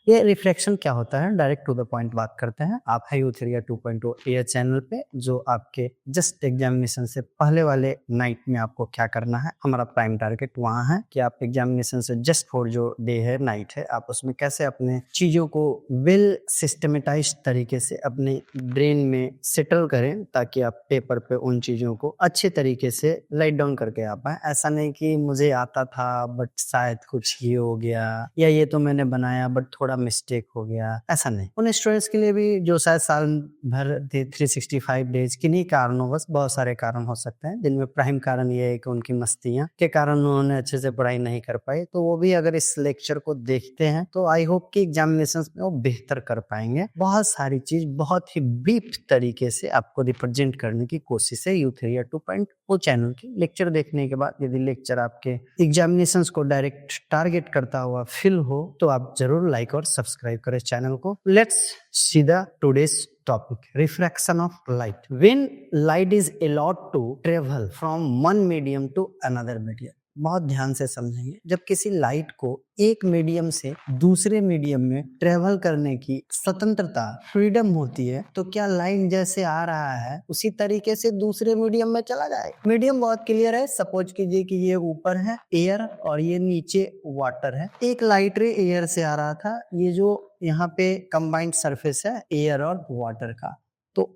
ये रिफ्रैक्शन क्या होता है, डायरेक्ट टू द पॉइंट बात करते हैं। आप है यूथेरिया 2.0 एयर चैनल पे, जो आपके जस्ट एग्जामिनेशन से पहले वाले नाइट में आपको क्या करना है। हमारा प्राइम टारगेट वहाँ है कि आप एग्जामिनेशन से जस्ट फोर जो डे है, नाइट है, आप उसमें कैसे अपने चीजों को वेल सिस्टमेटाइज तरीके से अपने ब्रेन में सेटल करें, ताकि आप पेपर पे उन चीजों को अच्छे तरीके से राइट डाउन करके आ पाए। ऐसा नहीं कि मुझे आता था बट शायद कुछ ये हो गया, या ये तो मैंने बनाया बट थोड़ा मिस्टेक हो गया, ऐसा नहीं। उन स्टूडेंट्स के लिए भी जो शायद साल भर 365 डेज किन्हीं कारणों, बस बहुत सारे कारण हो सकते हैं, जिनमें प्राइम कारण ये है कि उनकी मस्तियां के कारण उन्होंने अच्छे से पढ़ाई नहीं कर पाई। तो वो भी अगर इस लेक्चर को देखते हैं तो आई होप कि एग्जामिनेशन में वो बेहतर कर पाएंगे। बहुत सारी चीज बहुत ही ब्रीफ तरीके से आपको रिप्रेजेंट करने की कोशिश है यूथेरिया 2.0 चैनल की। लेक्चर देखने के बाद यदि लेक्चर आपके एग्जामिनेशन को डायरेक्ट टारगेट करता हुआ फील हो तो आप जरूर लाइक और सब्सक्राइब करें चैनल को। Let's see the today's topic, refraction of light. When light is allowed to travel from one medium to another medium, बहुत ध्यान से समझेंगे। जब किसी लाइट को एक मीडियम से दूसरे मीडियम में ट्रेवल करने की स्वतंत्रता, फ्रीडम होती है, तो क्या लाइट जैसे आ रहा है उसी तरीके से दूसरे मीडियम में चला जाएगा। मीडियम बहुत क्लियर है। सपोज कीजिए कि ये ऊपर है एयर और ये नीचे वाटर है। एक लाइट रे एयर से आ रहा था, ये जो यहाँ पे कंबाइंड सरफेस है एयर और वाटर का, तो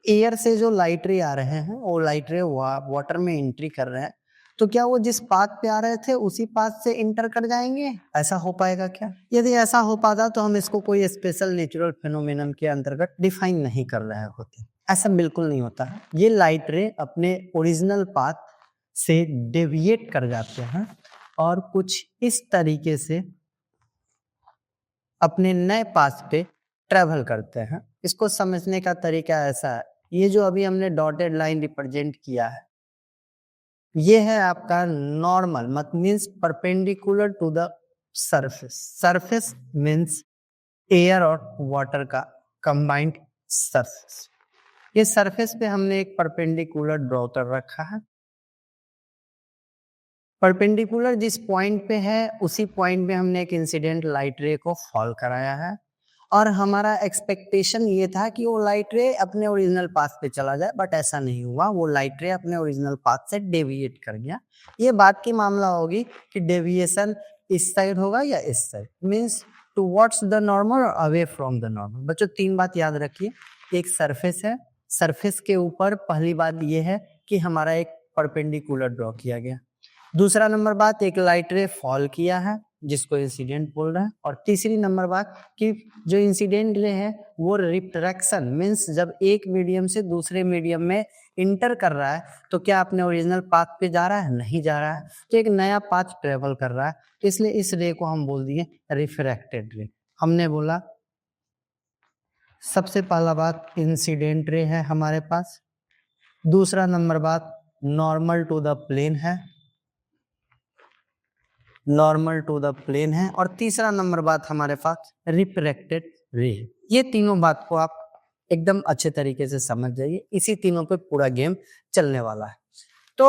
एयर से जो लाइट रे आ रहे हैं वो लाइट रे वाटर में एंट्री कर रहे हैं, तो क्या वो जिस पाथ पे आ रहे थे उसी पाथ से इंटर कर जाएंगे? ऐसा हो पाएगा क्या? यदि ऐसा हो पाता तो हम इसको कोई स्पेशल नेचुरल फिनोमेनन के अंतर्गत डिफाइन नहीं कर रहे होते। ऐसा बिल्कुल नहीं होता है। ये लाइट रे अपने ओरिजिनल पाथ से डेविएट कर जाते हैं और कुछ इस तरीके से अपने नए पाथ पे ट्रेवल करते हैं। इसको समझने का तरीका ऐसा है, ये जो अभी हमने डॉटेड लाइन रिप्रेजेंट किया है, ये है आपका नॉर्मल, मत means perpendicular to the surface. Surface means air और वाटर का कंबाइंड सरफेस। ये सरफेस पे हमने एक परपेंडिकुलर ड्रॉ कर रखा है। परपेंडिकुलर जिस पॉइंट पे है उसी पॉइंट पे हमने एक इंसिडेंट लाइट रे को फॉल कराया है, और हमारा एक्सपेक्टेशन ये था कि वो लाइट रे अपने ओरिजिनल पाथ पे चला जाए, बट ऐसा नहीं हुआ। वो लाइट रे अपने ओरिजिनल पाथ से डेविएट कर गया। ये बात की मामला होगी कि डेविएशन इस साइड होगा या इस side, means towards the normal और अवे फ्रॉम द नॉर्मल। बच्चों तीन बात याद रखिए। एक सरफेस है, सरफेस के ऊपर पहली बात ये है कि हमारा एक परपेंडिकुलर ड्रॉ किया गया। दूसरा नंबर बात, एक लाइट रे फॉल किया है जिसको इंसिडेंट बोल रहे हैं। और तीसरी नंबर बात कि जो इंसिडेंट रे है वो रिफ्रैक्शन मीन्स जब एक मीडियम से दूसरे मीडियम में इंटर कर रहा है तो क्या अपने ओरिजिनल पाथ पे जा रहा है? नहीं जा रहा है, तो एक नया पाथ ट्रेवल कर रहा है। इसलिए इस रे को हम बोल दिए रिफ्रैक्टेड रे। हमने बोला सबसे पहला बात इंसिडेंट रे है हमारे पास, दूसरा नंबर बात नॉर्मल टू द प्लेन है, नॉर्मल टू द प्लेन है, और तीसरा नंबर बात हमारे पास रिफ्रैक्टेड रे। ये तीनों बात को आप एकदम अच्छे तरीके से समझ जाइए, इसी तीनों पे पूरा गेम चलने वाला है। तो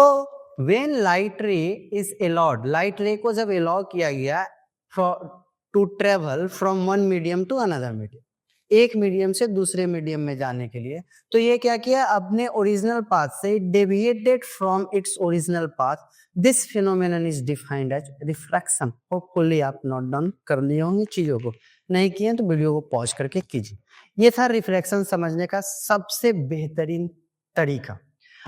when light ray is allowed, light ray को जब अलाउ किया गया to travel from one medium to another medium, एक मीडियम से दूसरे मीडियम में जाने के लिए, तो ये क्या किया, अपने ओरिजिनल पाथ से deviated from its original path. This phenomenon is defined as refraction. Hopefully आप नोट डाउन कर लिए होंगे चीजों को, नहीं किए तो वीडियो को पॉज करके कीजिए। ये था रिफ्रैक्शन समझने का सबसे बेहतरीन तरीका।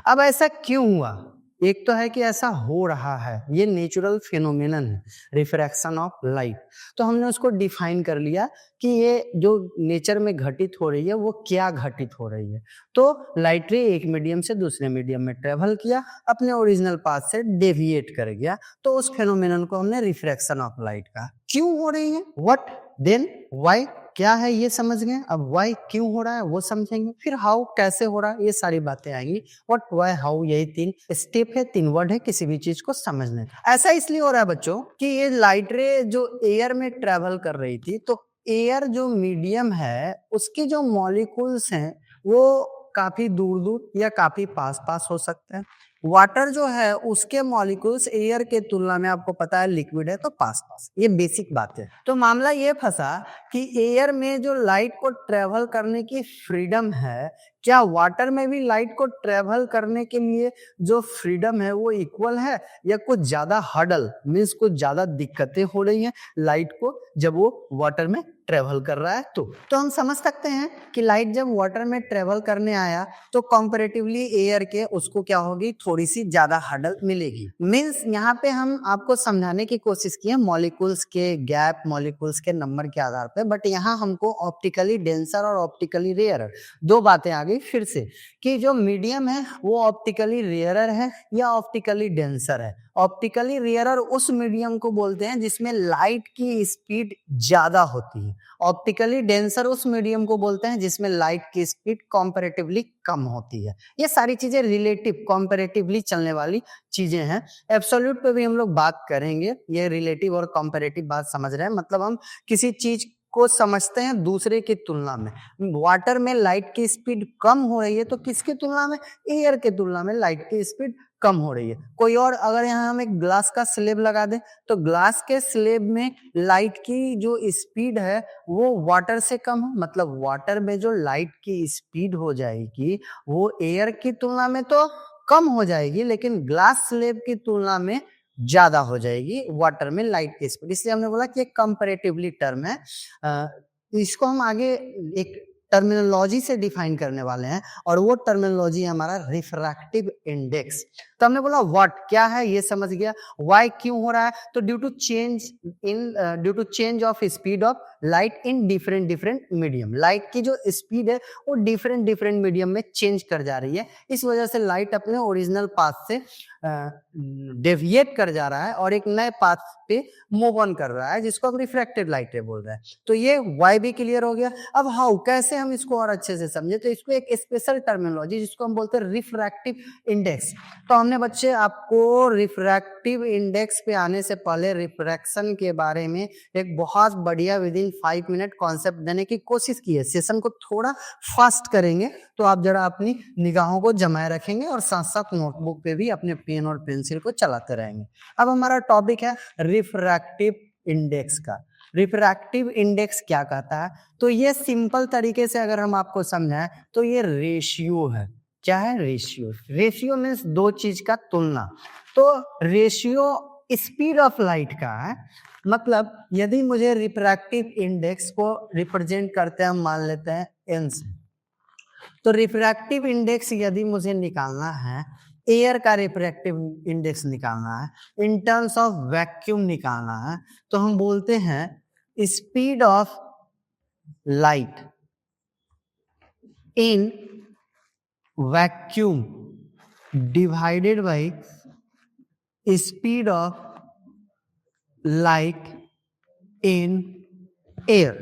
अब ऐसा क्यों हुआ? एक तो है कि ऐसा हो रहा है, ये नेचुरल फिनोमेनन है, रिफ्रैक्शन ऑफ लाइट। तो हमने उसको डिफाइन कर लिया कि ये जो नेचर में घटित हो रही है वो क्या घटित हो रही है। तो लाइट रे एक मीडियम से दूसरे मीडियम में ट्रेवल किया, अपने ओरिजिनल पाथ से डेविएट कर गया, तो उस फिनोमेनन को हमने रिफ्रैक्शन ऑफ लाइट कहा। क्यों हो रही है, व्हाट देन व्हाई, क्या है ये समझ गए। अब व्हाई क्यों हो रहा है वो समझेंगे, फिर हाउ कैसे हो रहा है, ये सारी बातें आएंगी। व्हाट व्हाई हाउ, यही तीन स्टेप है, तीन वर्ड है किसी भी चीज को समझने का। ऐसा इसलिए हो रहा है बच्चों कि ये लाइट रे जो एयर में ट्रेवल कर रही थी, तो एयर जो मीडियम है उसके जो मॉलिक्यूल्स हैं वो काफी दूर दूर या काफी पास पास हो सकते हैं। वाटर जो है उसके मॉलिक्यूल्स एयर के तुलना में आपको पता है लिक्विड है तो पास पास, ये बेसिक बात है। तो मामला ये फंसा कि एयर में जो लाइट को ट्रेवल करने की फ्रीडम है, क्या वाटर में भी लाइट को ट्रेवल करने के लिए जो फ्रीडम है वो इक्वल है, या कुछ ज्यादा हर्डल मीन्स कुछ ज्यादा दिक्कतें हो रही हैं लाइट को जब वो वाटर में ट्रेवल कर रहा है? तो हम समझ सकते हैं कि लाइट जब वाटर में ट्रेवल करने आया तो कंपैरेटिवली एयर के उसको क्या होगी, थोड़ी सी ज्यादा हर्डल मिलेगी। मींस यहाँ पे हम आपको समझाने की कोशिश की है मॉलिक्यूल्स के गैप, मॉलिक्यूल्स के नंबर के आधार पे, बट यहाँ हमको ऑप्टिकली डेंसर और ऑप्टिकली रेयरर दो बातें आ गई फिर से, कि जो मीडियम है वो ऑप्टिकली रेयरर है या ऑप्टिकली डेंसर है। ऑप्टिकली रेयरर उस मीडियम को बोलते हैं जिसमें लाइट की स्पीड ज्यादा होती है, ऑप्टिकली डेंसर उस मीडियम को बोलते हैं जिसमें लाइट की स्पीड कंपैरेटिवली कम होती है। ये सारी चीजें रिलेटिव कंपैरेटिवली चलने वाली चीजें हैं। एब्सोल्यूट पे भी हम लोग बात करेंगे, ये रिलेटिव और कंपैरेटिव बात समझ रहे हैं, मतलब हम किसी चीज को समझते हैं दूसरे की तुलना में। वाटर में लाइट की स्पीड कम हो रही है तो किसकी तुलना में, एयर के तुलना में लाइट की स्पीड कम हो रही है। कोई और अगर यहाँ हम एक ग्लास का स्लेब लगा दें तो ग्लास के स्लेब में लाइट की जो स्पीड है वो वाटर से कम है, मतलब वाटर में जो लाइट की स्पीड हो जाएगी वो एयर की तुलना में तो कम हो जाएगी, लेकिन ग्लास स्लेब की तुलना में ज्यादा हो जाएगी वाटर में लाइट की स्पीड। इसलिए हमने बोला कि एक कंपैरेटिवली टर्म है। इसको हम आगे एक टर्मिनोलॉजी से डिफाइन करने वाले हैं और वो टर्मिनोलॉजी है हमारा रिफ्रैक्टिव इंडेक्स। तो हमने बोला व्हाट क्या है ये समझ गया, व्हाई क्यों हो रहा है, तो due to change of speed of light in different medium. Light की जो स्पीड है वो डिफरेंट मीडियम में चेंज कर जा रही है, इस वजह से लाइट अपने ओरिजिनल पाथ से डेविएट कर जा रहा है और एक नए पाथ पे मूव ऑन कर रहा है, जिसको हम रिफ्रैक्टेड लाइट बोल रहे हैं। तो ये वाई भी क्लियर हो गया। अब हाउ, कैसे हम इसको और अच्छे से समझे, तो इसको एक स्पेशल टर्मिनोलॉजी जिसको हम बोलते हैं रिफ्रैक्टिव इंडेक्स। तो हमने बच्चे आपको रिफ्रैक्टिव इंडेक्स पे आने से पहले रिफ्रैक्शन के बारे में एक बहुत बढ़िया विद इन 5 मिनट कॉन्सेप्ट देने की कोशिश की है। सेशन को थोड़ा फास्ट करेंगे तो आप जरा अपनी निगाहों को जमाए रखेंगे और साथ साथ नोटबुक पे भी अपने पेन और पेंसिल को चलाते रहेंगे। अब हमारा टॉपिक है रिफ्रैक्टिव इंडेक्स का। रिफ्रैक्टिव इंडेक्स क्या कहता है, तो ये सिंपल तरीके से अगर हम आपको समझाएं तो ये रेशियो है। क्या है, रेशियो। रेशियो मीन्स दो चीज का तुलना। तो रेशियो स्पीड ऑफ लाइट का है, मतलब यदि मुझे रिफ्रैक्टिव इंडेक्स को रिप्रेजेंट करते हैं, हम मान लेते हैं एन से, तो रिफ्रैक्टिव इंडेक्स यदि मुझे निकालना है, एयर का रिफ्रैक्टिव इंडेक्स निकालना है, इन टर्म्स ऑफ वैक्यूम निकालना है, तो हम बोलते हैं speed of light in vacuum divided by speed of light in air.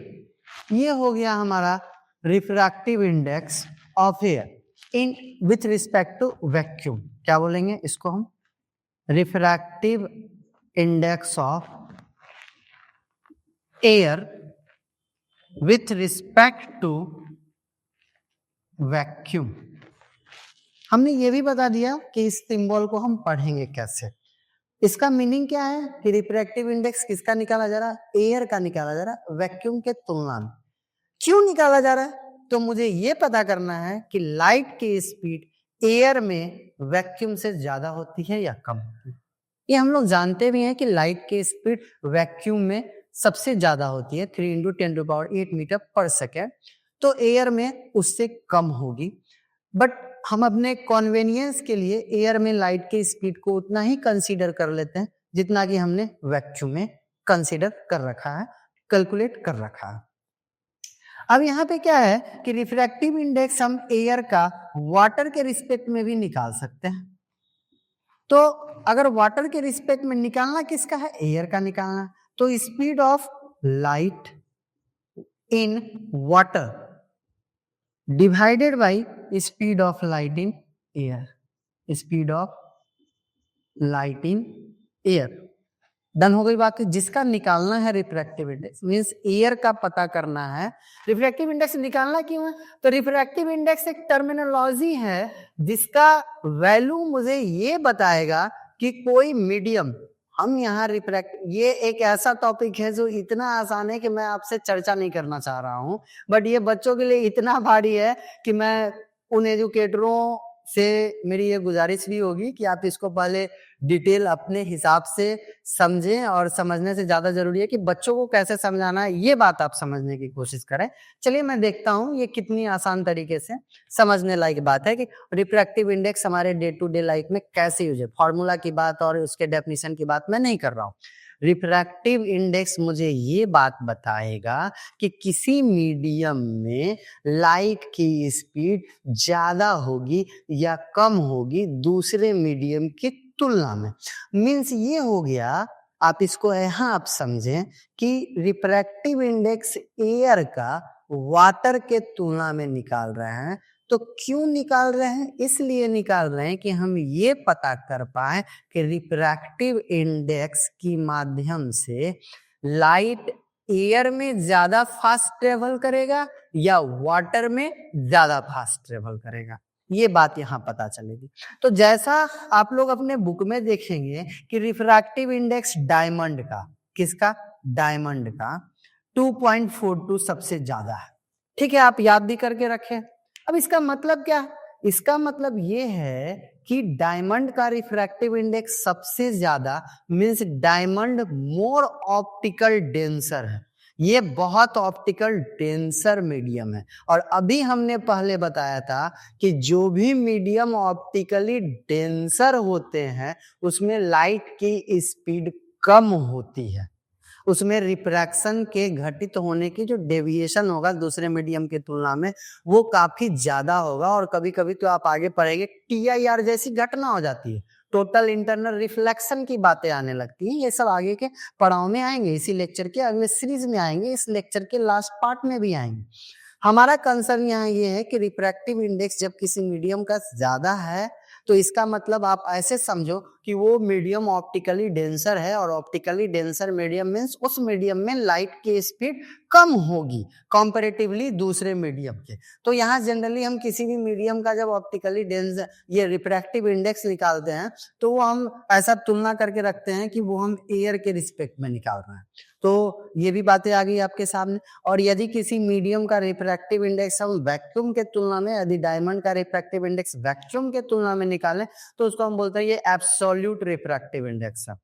ये हो गया हमारा refractive index of air in with respect to vacuum. क्या बोलेंगे इसको हम, refractive index of air with respect to vacuum. हमने ये भी बता दिया कि इस सिंबल को हम पढ़ेंगे कैसे। इसका मीनिंग क्या है कि रिफ्रैक्टिव इंडेक्स किसका निकाला जा रहा है, एयर का निकाला जा रहा है वैक्यूम के तुलना में। क्यों निकाला जा रहा है, तो मुझे ये पता करना है कि लाइट की स्पीड एयर में वैक्यूम से ज्यादा होती है या कम होती है। ये हम लोग जानते भी हैं कि लाइट की स्पीड वैक्यूम में सबसे ज्यादा होती है, 3 × 10⁸ मीटर पर सेकेंड, तो एयर में उससे कम होगी। बट हम अपने कॉन्वेनियंस के लिए एयर में लाइट की स्पीड को उतना ही कंसीडर कर लेते हैं जितना कि हमने वैक्यूम में कंसीडर कर रखा है, कैलकुलेट कर रखा है। अब यहाँ पे क्या है कि रिफ्रैक्टिव इंडेक्स हम एयर का वाटर के रिस्पेक्ट में भी निकाल सकते हैं। तो अगर वाटर के रिस्पेक्ट में निकालना किसका है, एयर का निकालना, तो speed of light in water divided by speed of light in air, speed of light in air. Done हो गई बात। जिसका निकालना है रिफ्रैक्टिव इंडेक्स, मींस एयर का पता करना है। रिफ्रैक्टिव इंडेक्स निकालना क्यों है? तो रिफ्रैक्टिव इंडेक्स एक टर्मिनोलॉजी है जिसका वैल्यू मुझे ये बताएगा कि कोई मीडियम, हम यहाँ रिफ्रैक्ट, ये एक ऐसा टॉपिक है जो इतना आसान है कि मैं आपसे चर्चा नहीं करना चाह रहा हूं, बट ये बच्चों के लिए इतना भारी है कि मैं उन एजुकेटरों से मेरी ये गुजारिश भी होगी कि आप इसको पहले डिटेल अपने हिसाब से समझें, और समझने से ज्यादा जरूरी है कि बच्चों को कैसे समझाना है ये बात आप समझने की कोशिश करें। चलिए मैं देखता हूं ये कितनी आसान तरीके से समझने लायक बात है कि रिफ्रैक्टिव इंडेक्स हमारे डे टू डे लाइफ में कैसे यूज है। फॉर्मूला की बात और उसके डेफिनेशन की बात मैं नहीं कर रहा हूं। रिफ्रैक्टिव इंडेक्स मुझे ये बात बताएगा कि किसी मीडियम में लाइट की स्पीड ज्यादा होगी या कम होगी दूसरे मीडियम की तुलना में। मीन्स ये हो गया, आप इसको यहाँ आप समझें कि रिफ्रैक्टिव इंडेक्स एयर का वाटर के तुलना में निकाल रहे हैं। तो क्यों निकाल रहे हैं? इसलिए निकाल रहे हैं कि हम ये पता कर पाए कि रिफ्रैक्टिव इंडेक्स की माध्यम से लाइट एयर में ज्यादा फास्ट ट्रेवल करेगा या वाटर में ज्यादा फास्ट ट्रेवल करेगा, ये बात यहाँ पता चलेगी। तो जैसा आप लोग अपने बुक में देखेंगे कि रिफ्रैक्टिव इंडेक्स डायमंड का, किसका? डायमंड का 2.42 सबसे ज्यादा है। ठीक है, आप याद भी करके रखें। अब इसका मतलब क्या है? इसका मतलब ये है कि डायमंड का रिफ्रैक्टिव इंडेक्स सबसे ज्यादा, मींस डायमंड मोर ऑप्टिकल डेंसर है, ये बहुत ऑप्टिकल डेंसर मीडियम है। और अभी हमने पहले बताया था कि जो भी मीडियम ऑप्टिकली डेंसर होते हैं उसमें लाइट की स्पीड कम होती है, उसमें रिफ्रैक्शन के घटित होने की जो डेविएशन होगा दूसरे मीडियम के तुलना में वो काफी ज्यादा होगा। और कभी कभी तो आप आगे पढ़ेंगे TIR जैसी घटना हो जाती है, टोटल इंटरनल रिफ्लेक्शन की बातें आने लगती हैं। ये सब आगे के पड़ाव में आएंगे, इसी लेक्चर के अगले सीरीज में आएंगे, इस लेक्चर के लास्ट पार्ट में भी आएंगे। हमारा कंसर्न यहाँ ये है कि रिफ्रैक्टिव इंडेक्स जब किसी मीडियम का ज्यादा है तो इसका मतलब आप ऐसे समझो कि वो मीडियम ऑप्टिकली डेंसर है, और ऑप्टिकली डेंसर मीडियम मींस उस मीडियम में लाइट की स्पीड कम होगी कंपैरेटिवली दूसरे मीडियम के। तो यहाँ जनरली हम किसी भी मीडियम का जब ऑप्टिकली डेंसर ये रिफ्रैक्टिव इंडेक्स निकालते हैं तो वो हम ऐसा तुलना करके रखते हैं कि वो हम एयर के रिस्पेक्ट में निकाल रहे हैं। तो ये भी बातें आ गई आपके सामने। और यदि किसी मीडियम का रिफ्रैक्टिव इंडेक्स हम वैक्यूम के तुलना में, यदि डायमंड का रिफ्रैक्टिव इंडेक्स वैक्यूम के तुलना में निकालें तो उसको हम बोलते हैं ये एब्सोल्यूट रिफ्रैक्टिव इंडेक्स है।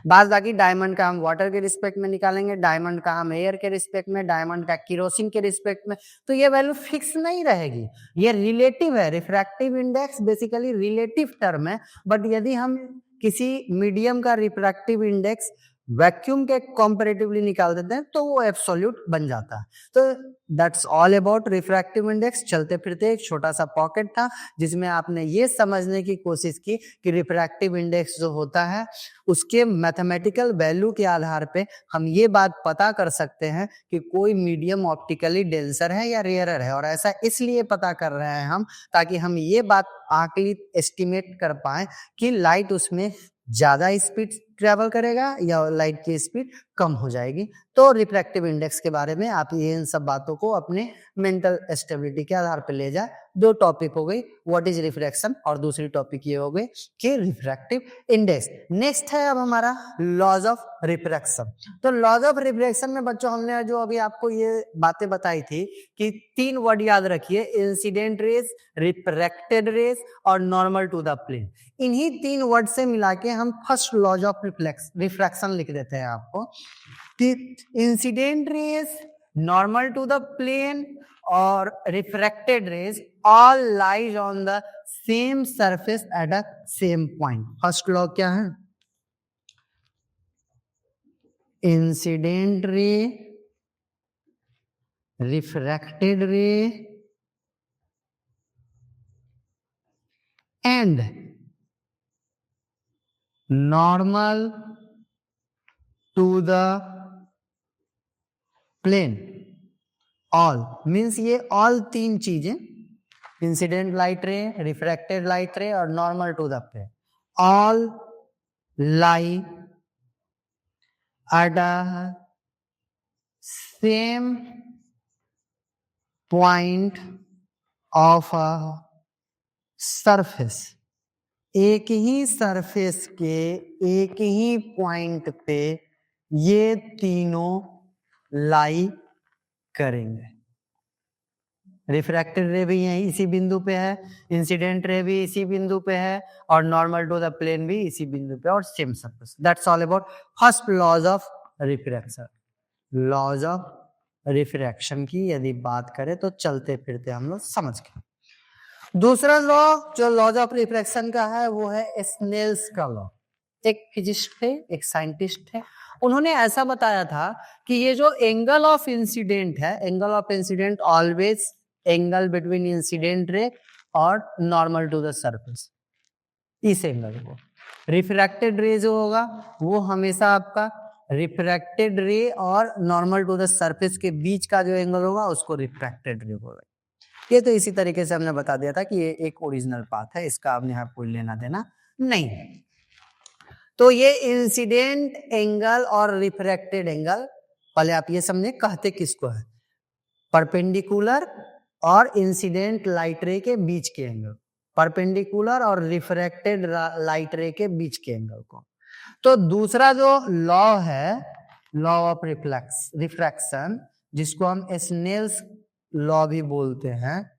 बाद बाकी डायमंड का हम वाटर के रिस्पेक्ट में निकालेंगे, डायमंड का हम एयर के रिस्पेक्ट में, डायमंड का केरोसिन के रिस्पेक्ट में। तो ये वैल्यू फिक्स नहीं रहेगी, ये रिलेटिव है। Refractive index basically relative term है, बट यदि हम किसी मीडियम का रिफ्रैक्टिव इंडेक्स वैक्यूम के कंपैरेटिवली निकाल देते हैं तो वो एब्सोल्यूट बन जाता है। तो that's all about refractive index. चलते फिरते एक छोटा सा पॉकेट था जिसमें आपने ये समझने की कोशिश की कि रिफ्रैक्टिव इंडेक्स जो होता है उसके मैथमेटिकल वैल्यू के आधार पे हम ये बात पता कर सकते हैं कि कोई मीडियम ऑप्टिकली डेंसर है या रेयरर है। और ऐसा इसलिए पता कर रहे हैं हम ताकि हम ये बात आकलित एस्टिमेट कर पाए कि लाइट उसमें ज्यादा स्पीड ट्रेवल करेगा या लाइट की स्पीड कम हो जाएगी। तो रिफ्रैक्टिव इंडेक्स के बारे में आप ये इन सब बातों को अपने मेंटल स्टेबिलिटी के आधार पर ले जाए। दो टॉपिक हो गई, व्हाट इज रिफ्रैक्शन, और दूसरी टॉपिक ये हो गई कि रिफ्रैक्टिव इंडेक्स। नेक्स्ट है अब हमारा लॉज ऑफ रिफ्रैक्शन। तो लॉज ऑफ रिफ्रैक्शन में बच्चों हमने जो अभी आपको ये बातें बताई थी कि 3 वर्ड याद रखिए, इंसिडेंट रेज, रिफ्रैक्टेड रेज और नॉर्मल टू द प्लेन। इन्हीं 3 वर्ड से मिला के हम फर्स्ट लॉज ऑफ रिफ्रैक्शन लिख देते हैं आपको कि incident rays, normal to the plane और refracted rays all lies on the same surface at a same point. First law क्या है? Incident ray, refracted ray and normal to the plane, all means ये all 3 चीजें, incident light ray, refracted light ray और normal to the plane, all lie at a same point of a surface, एक ही surface के एक ही point पे ये तीनों लाई करेंगे। रिफ्रैक्टेड रे भी यहीं इसी बिंदु पे है, इंसिडेंट रे भी इसी बिंदु पे है, और नॉर्मल टू द प्लेन भी इसी बिंदु पे, और same surface. That's all about first laws of refraction. Laws of refraction की यदि बात करें तो चलते फिरते हम लोग समझ गए। दूसरा लॉ जो लॉज ऑफ रिफ्रैक्शन का है वो है स्नेल्स का लॉ। एक फिजिस्ट थे, एक साइंटिस्ट थे, उन्होंने ऐसा बताया था कि ये जो एंगल ऑफ इंसिडेंट है, angle of incident always angle between incident ray और नॉर्मल टू द सरफेस, इस एंगल को। रिफ्रैक्टेड रे जो होगा वो हमेशा आपका रिफ्रैक्टेड रे और नॉर्मल टू द सरफेस के बीच का जो एंगल होगा उसको रिफ्रैक्टेड रे बोलेंगे। ये तो इसी तरीके से हमने बता दिया था कि ये एक ओरिजिनल पाथ है, इसका आपने यहाँ कोई लेना देना नहीं है। तो ये इंसिडेंट एंगल और रिफ्रैक्टेड एंगल, पहले आप ये समझे कहते किसको है, परपेंडिकुलर और इंसिडेंट लाइट रे के बीच के एंगल, परपेंडिकुलर और रिफ्रैक्टेड लाइट रे के बीच के एंगल को। तो दूसरा जो लॉ है, लॉ ऑफ रिफ्रैक्शन, जिसको हम स्नेल्स लॉ भी बोलते हैं,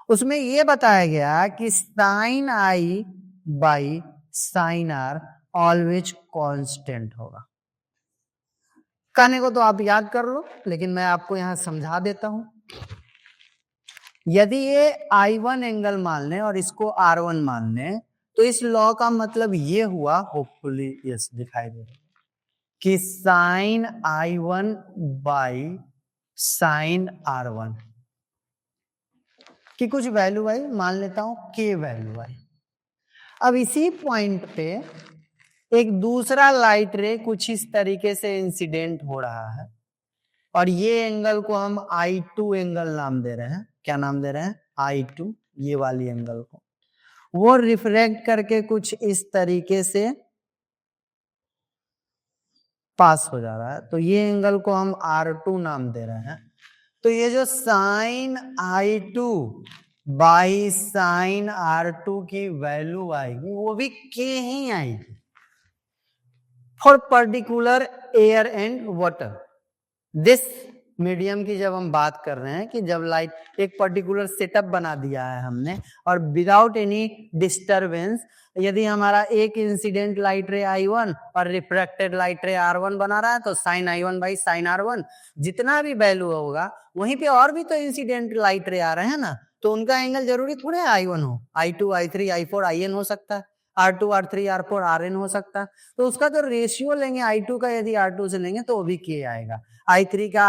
उसमें यह बताया गया कि sine i by sine r always constant होगा। कहने को तो आप याद कर लो, लेकिन मैं आपको यहां समझा देता हूं। यदि ये I1 एंगल मान लें और इसको R1 मान लें, तो इस लॉ का मतलब ये हुआ, होपफुली यस दिखाई दे रहा है, कि sign I1 by sine R1 की कुछ वैल्यू आई, मान लेता हूं K वैल्यू आई। अब इसी पॉइंट पे एक दूसरा लाइट रे कुछ इस तरीके से इंसिडेंट हो रहा है, और ये एंगल को हम I2 एंगल नाम दे रहे हैं। क्या नाम दे रहे हैं? I2, ये वाली एंगल को। वो रिफ्रैक्ट करके कुछ इस तरीके से पास हो जा रहा है, तो ये एंगल को हम R2 नाम दे रहे हैं। तो ये जो sign I2 by sine R2 की वैल्यू आएगी वो भी K ही आएगी for particular air and water. This medium की जब हम बात कर रहे हैं कि जब लाइट एक पर्टिकुलर सेटअप बना दिया है हमने, और विदाउट एनी डिस्टरबेंस, यदि हमारा एक इंसिडेंट लाइट रे I1 और रिफ्रैक्टेड लाइट रे R1 बना रहा है, तो sign I1 by sine R1 जितना भी वैल्यू होगा, वहीं पे और भी तो इंसिडेंट लाइट रे आ रहे हैं ना, तो उनका एंगल जरूरी थोड़े I1 हो, I2 I3 I4 IN हो सकता है, R2 R3 R4 RN हो सकता है। तो उसका जो रेशियो लेंगे I2 का, यदि R2 से लेंगे तो वो भी K आएगा, I3 का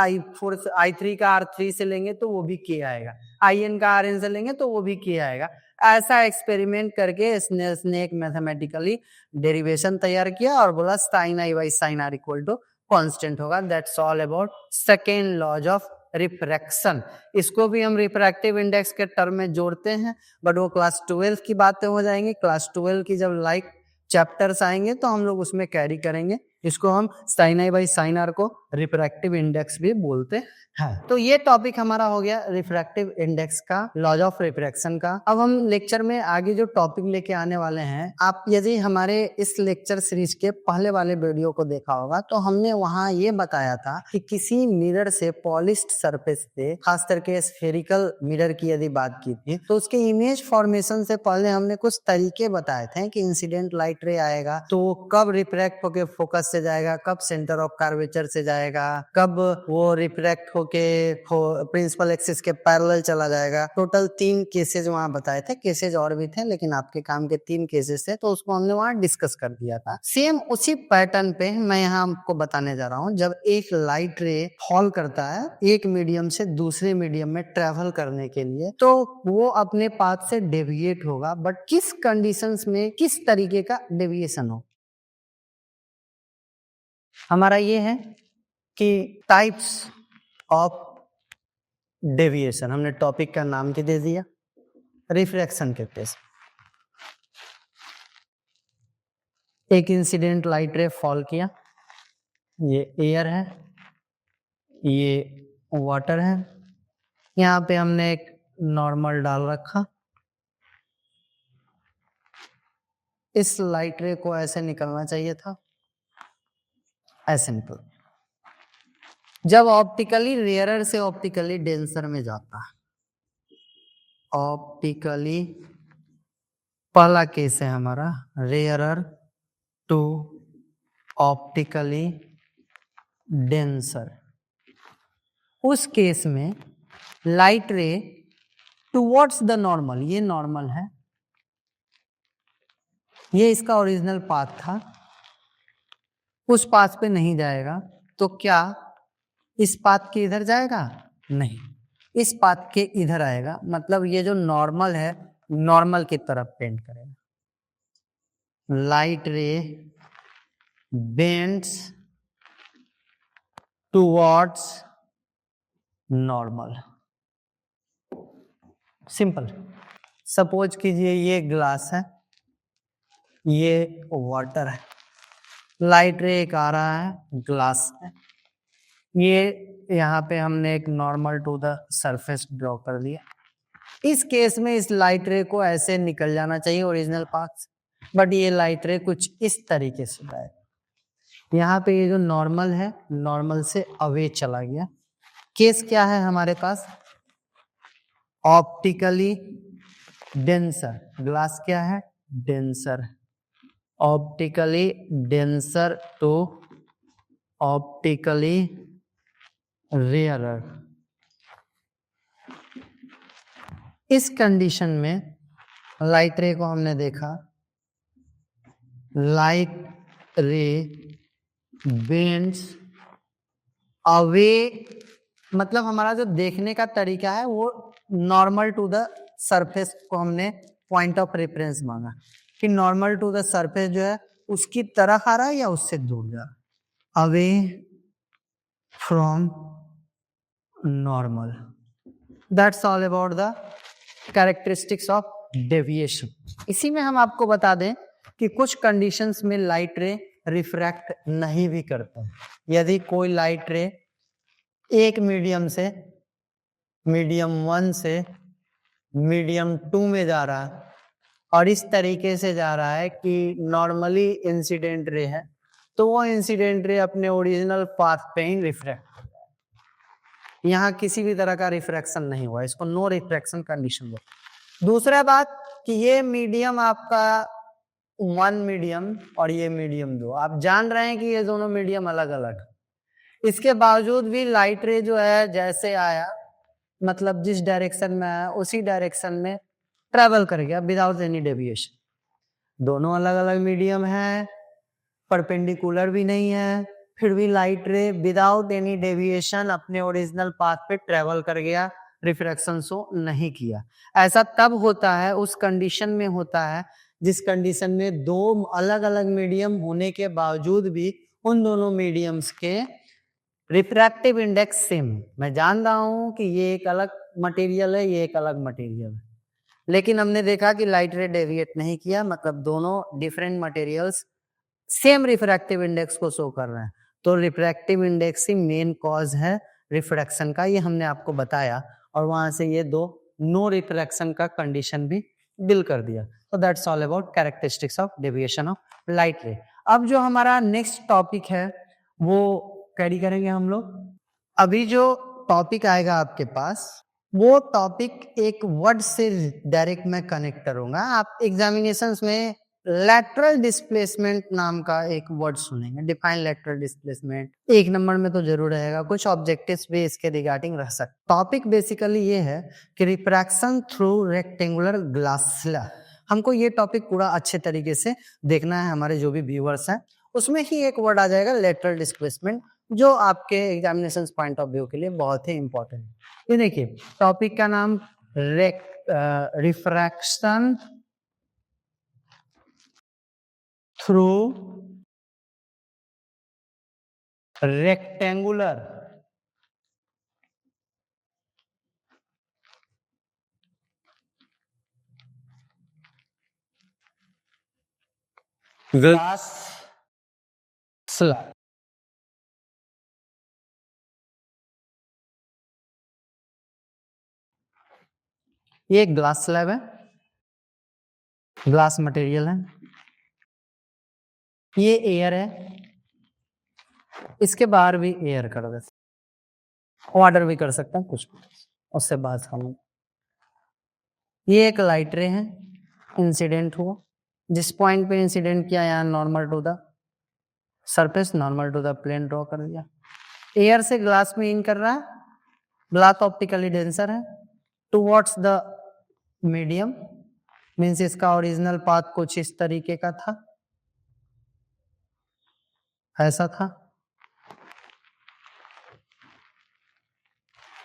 I3 का R3 से लेंगे तो वो भी K आएगा, IN का RN से लेंगे तो वो भी K आएगा। ऐसा एक्सपेरिमेंट करके इसने एक मैथमेटिकली डेरिवेशन तैयार किया और बोला sine i by sine r equal to constant होगा। That's all about second laws of refraction. इसको भी हम रिफ्रैक्टिव इंडेक्स के टर्म में जोड़ते हैं, बट वो क्लास 12 की बातें हो जाएंगी। क्लास 12 की जब लाइक चैप्टर्स आएंगे तो हम लोग उसमें कैरी करेंगे। इसको हम sine i by sine r को रिफ्रैक्टिव इंडेक्स भी बोलते हैं। तो ये टॉपिक हमारा हो गया रिफ्रैक्टिव इंडेक्स का, लॉज ऑफ रिफ्रैक्शन का। अब हम लेक्चर में आगे जो टॉपिक लेके आने वाले हैं, आप यदि हमारे इस लेक्चर सीरीज के पहले वाले वीडियो को देखा होगा तो हमने वहां ये बताया था कि किसी मिरर से, पॉलिश्ड सरफेस से, खास करके स्फेरिकल मिरर की यदि बात की थी, तो उसके इमेज फॉर्मेशन से पहले हमने कुछ तरीके बताए थे कि इंसिडेंट लाइट रे आएगा तो कब रिफ्रैक्ट होके फोकस से जाएगा, कब सेंटर ऑफ कर्वेचर से जाएगा, कब वो रिफ्रैक्ट होके प्रिंसिपल एक्सिस के पैरेलल चला जाएगा। टोटल 3 केसेस वहां बताए थे, केसेस और भी थे लेकिन आपके काम के 3 केसेस थे, तो उसको हमने वहां डिस्कस कर दिया था। सेम उसी पैटर्न पे मैं यहाँ आपको बताने जा रहा हूँ। जब एक लाइट रे फॉल करता है एक मीडियम से दूसरे मीडियम में ट्रेवल करने के लिए, तो वो अपने पाथ से डेविएट होगा, बट किस कंडीशंस में किस तरीके का डेविएशन हो, हमारा ये है कि टाइप्स ऑफ डेविएशन। हमने टॉपिक का नाम क्या दे दिया? रिफ्रैक्शन के केस। एक इंसिडेंट लाइट रे फॉल किया, ये एयर है, ये वाटर है। यहाँ पे हमने एक नॉर्मल डाल रखा। इस लाइट रे को ऐसे निकलना चाहिए था, ऐसे निकल। जब ऑप्टिकली रेयरर से ऑप्टिकली डेंसर में जाता है, ऑप्टिकली पहला केस है हमारा रेयरर टू ऑप्टिकली डेंसर, उस केस में लाइट रे टुवर्ड्स द नॉर्मल, ये नॉर्मल है, ये इसका ओरिजिनल पाथ था, उस पाथ पे नहीं जाएगा। तो क्या इस पाथ के इधर जाएगा? नहीं, इस पाथ के इधर आएगा। मतलब ये जो नॉर्मल है, नॉर्मल की तरफ पेंट करेगा। Light ray bends towards normal. Simple. Suppose कीजिए ये ग्लास है, ये वाटर है, लाइट रे एक आ रहा है ग्लास में, ये यहाँ पे हमने एक normal to the surface draw कर दिया। इस केस में इस लाइट रे को ऐसे निकल जाना चाहिए ओरिजिनल पाथ, बट ये लाइट रे कुछ इस तरीके से जाए। यहाँ पे ये जो नॉर्मल है, नॉर्मल से अवे चला गया। केस क्या है हमारे पास? Optically denser. ग्लास क्या है? Denser. Optically denser to optically rarer. इस कंडीशन में लाइट रे को हमने देखा, लाइट रे बेंड्स अवे, मतलब हमारा जो देखने का तरीका है वो नॉर्मल टू द सरफेस को हमने पॉइंट ऑफ रेफरेंस मांगा कि नॉर्मल टू द सरफेस जो है उसकी तरफ आ रहा है या उससे दूर जा रहा है। Away from normal. That's all about the characteristics of deviation. इसी में हम आपको बता दें कि कुछ कंडीशंस में लाइट रे रिफ्रैक्ट नहीं भी करता है। यदि कोई लाइट रे एक मीडियम से मीडियम 1 से मीडियम 2 में जा रहा है और इस तरीके से जा रहा है कि नॉर्मली इंसिडेंट रे है, तो वो इंसिडेंट रे अपने ओरिजिनल पाथ पे ही रिफ्रैक्ट हो रहा है। यहाँ किसी भी तरह का रिफ्रैक्शन नहीं हुआ, इसको नो रिफ्रैक्शन कंडीशन बोलते। दूसरा बात कि ये मीडियम आपका 1 मीडियम और ये मीडियम 2, आप जान रहे हैं कि ये दोनों मीडियम अलग अलग, इसके बावजूद भी लाइट रे जो है जैसे आया, मतलब जिस डायरेक्शन में आया उसी डायरेक्शन में ट्रेवल कर गया विदाउट एनी डेविएशन। दोनों अलग अलग मीडियम है, परपेंडिकुलर भी नहीं है, फिर भी लाइट रे विदाउट एनी डेविएशन अपने ओरिजिनल पाथ पे ट्रेवल कर गया, रिफ्रैक्शन शो नहीं किया। ऐसा तब होता है, उस कंडीशन में होता है जिस कंडीशन में दो अलग अलग मीडियम होने के बावजूद भी उन दोनों मीडियम्स के रिफ्रैक्टिव इंडेक्स सेम। मैं जान रहा हूं कि ये एक अलग मटेरियल है, ये एक अलग मटेरियल है, लेकिन हमने देखा कि लाइट रे डेविएट नहीं किया, मतलब दोनों different materials same refractive index को शो कर रहे हैं। तो रिफ्रैक्टिव इंडेक्स ही मेन कॉज है रिफ्रैक्शन का, ये हमने आपको बताया, और वहां से ये दो नो रिफ्रैक्शन का कंडीशन भी बिल कर दिया। तो that's all about characteristics of deviation of light रे। अब जो हमारा नेक्स्ट टॉपिक है वो कैरी करेंगे हम लोग। अभी जो टॉपिक आएगा आपके पास, वो टॉपिक एक वर्ड से डायरेक्ट मैं कनेक्ट करूंगा। आप एग्जामिनेशंस में लैटरल डिस्प्लेसमेंट नाम का एक वर्ड सुनेंगे, डिफाइन लैटरल डिस्प्लेसमेंट, 1 नंबर में तो जरूर रहेगा, कुछ ऑब्जेक्टिव्स भी इसके रिगार्डिंग रह सकते। टॉपिक बेसिकली ये है कि रिफ्रैक्शन थ्रू रेक्टेंगुलर ग्लास। हमको ये टॉपिक पूरा अच्छे तरीके से देखना है, हमारे जो भी व्यूअर्स हैं, उसमें ही एक वर्ड आ जाएगा लेटरल डिस्प्लेसमेंट, जो आपके एग्जामिनेशन पॉइंट ऑफ व्यू के लिए बहुत ही इंपॉर्टेंट है। ये देखिए टॉपिक का नाम refraction through rectangular glass slab. ये एक ग्लास स्लैब है, ग्लास मटेरियल है, ये एयर है, इसके बाहर भी एयर कर दे, ऑर्डर भी कर सकते हैं कुछ, उससे बात हम। ये एक लाइट रे है, इंसिडेंट हुआ, जिस पॉइंट पे इंसिडेंट किया यहाँ normal to the surface, normal to the plane draw कर दिया। एयर से ग्लास में इन कर रहा है, ग्लास ऑप्टिकली डेंसर है, टुवर्ड्स द मीडियम, मीन्स इसका ओरिजिनल पाथ कुछ इस तरीके का था, ऐसा था।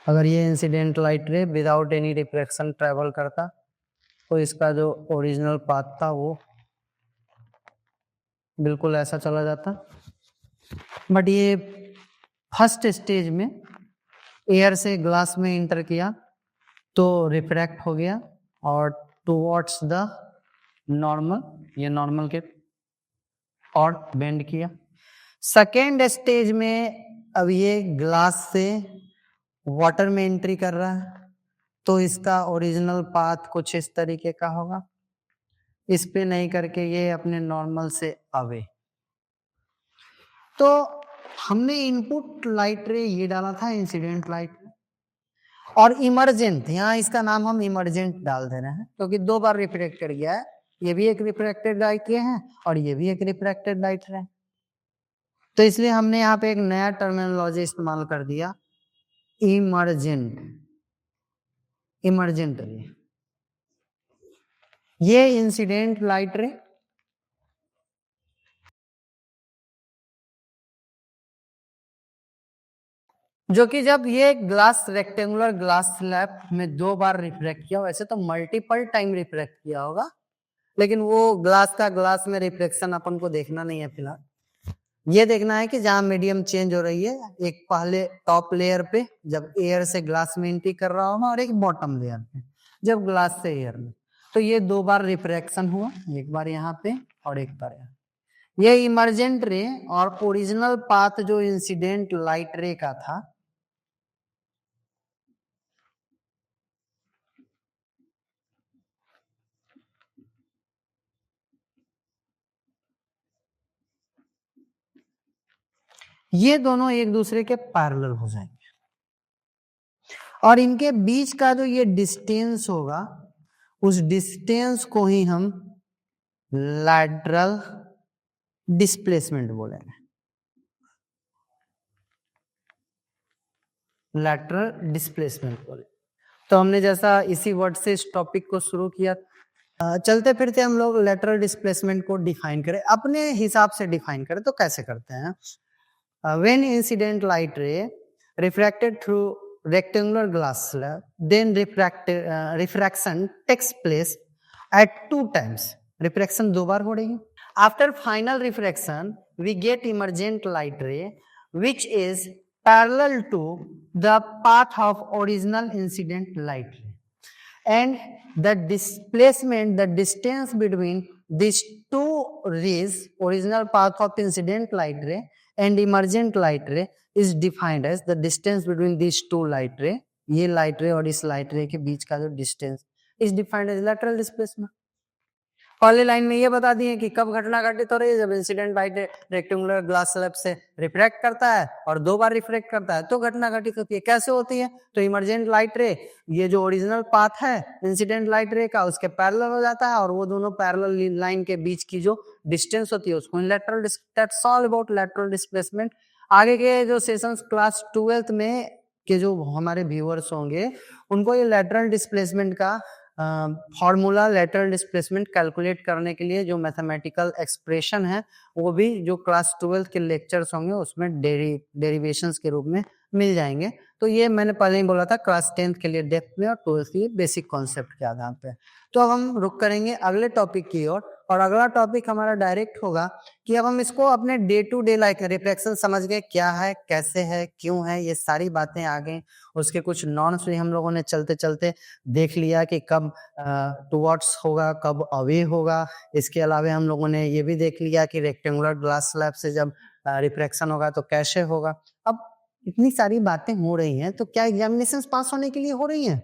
अगर ये इंसिडेंट लाइट रे विदाउट एनी रिफ्लेक्शन ट्रेवल करता तो इसका जो ओरिजिनल पाथ था वो बिल्कुल ऐसा चला जाता, बट ये फर्स्ट स्टेज में एयर से ग्लास में इंटर किया तो रिफ्रैक्ट हो गया और टुवर्ड्स द नॉर्मल, ये नॉर्मल के और बेंड किया। सेकेंड स्टेज में अब ये ग्लास से वाटर में एंट्री कर रहा है तो इसका ओरिजिनल पाथ कुछ इस तरीके का होगा, इस पे नहीं करके ये अपने नॉर्मल से अवे। तो हमने इनपुट लाइट रे ये डाला था इंसिडेंट लाइट रे, और इमरजेंट, यहाँ इसका नाम हम इमरजेंट डाल दे रहे हैं क्योंकि दो बार रिफ्लेक्ट कर गया है, ये भी एक रिफ्लेक्टेड लाइट रे है और ये भी एक रिफ्लेक्टेड लाइट रे है, तो इसलिए हमने यहाँ पे एक नया टर्मिनोलॉजी इस्तेमाल कर दिया, इमरजेंट। इमरजेंट रे, ये इंसिडेंट लाइट रे जो कि जब ये ग्लास रेक्टेंगुलर ग्लास स्लैब में दो बार रिफ्लेक्ट किया, वैसे तो मल्टीपल टाइम रिफ्लेक्ट किया होगा, लेकिन वो ग्लास का ग्लास में रिफ्लेक्शन अपन को देखना नहीं है फिलहाल। ये देखना है कि जहां मीडियम चेंज हो रही है, एक पहले टॉप लेयर पे जब एयर से ग्लास में एंट्री कर रहा होगा और एक बॉटम लेयर पे जब ग्लास से एयर में, तो ये दो बार रिफ्रैक्शन हुआ, एक बार यहाँ पे और एक बार यहाँ। ये इमरजेंट रे और ओरिजिनल पाथ जो इंसिडेंट लाइट रे का था, ये दोनों एक दूसरे के पैरेलल हो जाएंगे और इनके बीच का जो ये डिस्टेंस होगा उस डिस्टेंस को ही हम लैटरल डिस्प्लेसमेंट बोलेंगे, लैटरल डिस्प्लेसमेंट बोले। तो हमने जैसा इसी वर्ड से इस टॉपिक को शुरू किया, चलते फिरते हम लोग लैटरल डिस्प्लेसमेंट को डिफाइन करें, अपने हिसाब से डिफाइन करें तो कैसे करते हैं। When incident light ray refracted through rectangular glass slab, then refraction takes place at two times. Refraction दो बार हो रही है. After final refraction, we get emergent light ray, which is parallel to the path of original incident light ray. And the displacement, the distance between these two rays, original path of incident light ray and emergent light ray, is defined as the distance between these two light ray, ये light ray और इस light ray के बीच का जो distance is defined as lateral displacement। पहले line में ये बता दिए कि कब घटना घटित हो रही है, जब incident light rectangular glass slab से रिफ्रैक्ट करता है और दो बार रिफ्रैक्ट करता है तो घटना घटित होती है। कैसे होती है, तो इमरजेंट लाइट रे ये जो ओरिजिनल पाथ है इंसिडेंट लाइट रे का उसके पैरेलल हो जाता है और वो दोनों पैरेलल लाइन के बीच की जो डिस्टेंस होती है उसको lateral, that's all about lateral displacement. आगे के जो सेशंस क्लास 12th में के जो हमारे व्यूअर्स होंगे उनको ये लैटरल डिस्प्लेसमेंट का फॉर्मूला, लैटरल डिस्प्लेसमेंट कैलकुलेट करने के लिए जो मैथमेटिकल एक्सप्रेशन है वो भी जो क्लास 12th के लेक्चर्स होंगे उसमें डेरिवेशंस के रूप में मिल जाएंगे। तो ये मैंने पहले ही बोला था क्लास 10th के लिए डेप्थ में और 12th के लिए बेसिक कॉन्सेप्ट के आधार पे। तो अब हम रुक करेंगे अगले टॉपिक की ओर और अगला टॉपिक हमारा डायरेक्ट होगा कि अब हम इसको अपने day to day life reflection समझ गए, क्या है, कैसे है, क्यों है, ये सारी बातें आ गई। उसके कुछ नॉर्म्स भी हम लोगों ने चलते चलते देख लिया कि कब टुवर्ड्स होगा, कब अवे होगा। इसके अलावा हम लोगों ने ये भी देख लिया कि रेक्टेंगुलर ग्लास स्लैब से जब रिफ्लेक्शन होगा तो कैसे होगा। अब इतनी सारी बातें हो रही हैं तो क्या एग्जामिनेशन पास होने के लिए हो रही हैं?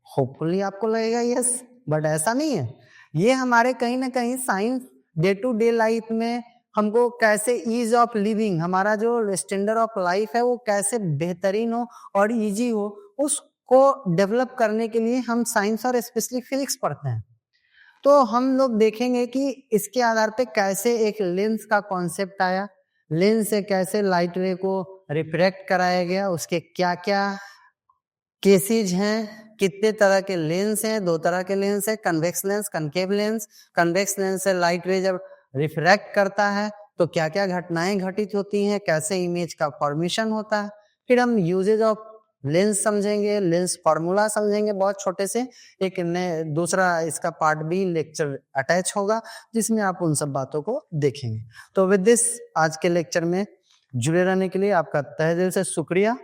होपफुली आपको लगेगा यस, बट ऐसा नहीं है। ये हमारे कहीं ना कहीं science day to day life में हमको कैसे ईज ऑफ लिविंग, हमारा जो स्टैंडर्ड ऑफ लाइफ है वो कैसे बेहतरीन हो और इजी हो, उसको डेवलप करने के लिए हम साइंस और स्पेशली फिजिक्स पढ़ते हैं। तो हम लोग देखेंगे कि इसके आधार पे कैसे एक लेंस का कॉन्सेप्ट आया, लेंस से कैसे लाइट रे को रिफ्रैक्ट कराया गया, उसके क्या क्या केसेज हैं, कितने तरह के लेंस हैं, 2 तरह के लेंस है, convex lens, concave lens. Convex lens से लाइट रे जब रिफ्रैक्ट करता है तो क्या क्या घटनाएं घटित होती हैं, कैसे इमेज का फॉर्मेशन होता है। फिर हम यूजेज ऑफ लेंस समझेंगे, लेंस फॉर्मूला समझेंगे बहुत छोटे से। एक दूसरा इसका पार्ट भी लेक्चर अटैच होगा जिसमें आप उन सब बातों को देखेंगे। तो विद दिस आज के लेक्चर में जुड़े रहने के लिए आपका तहे दिल से शुक्रिया।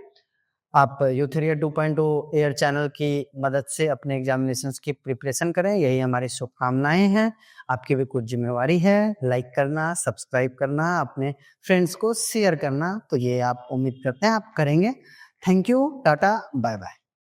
आप यूथेरिया 2.0 एयर चैनल की मदद से अपने एग्जामिनेशंस की प्रिपरेशन करें, यही हमारी शुभकामनाएं हैं। आपकी भी कुछ जिम्मेवारी है, लाइक करना, सब्सक्राइब करना, अपने फ्रेंड्स को शेयर करना, तो ये आप उम्मीद करते हैं आप करेंगे। Thank you, tata, bye bye.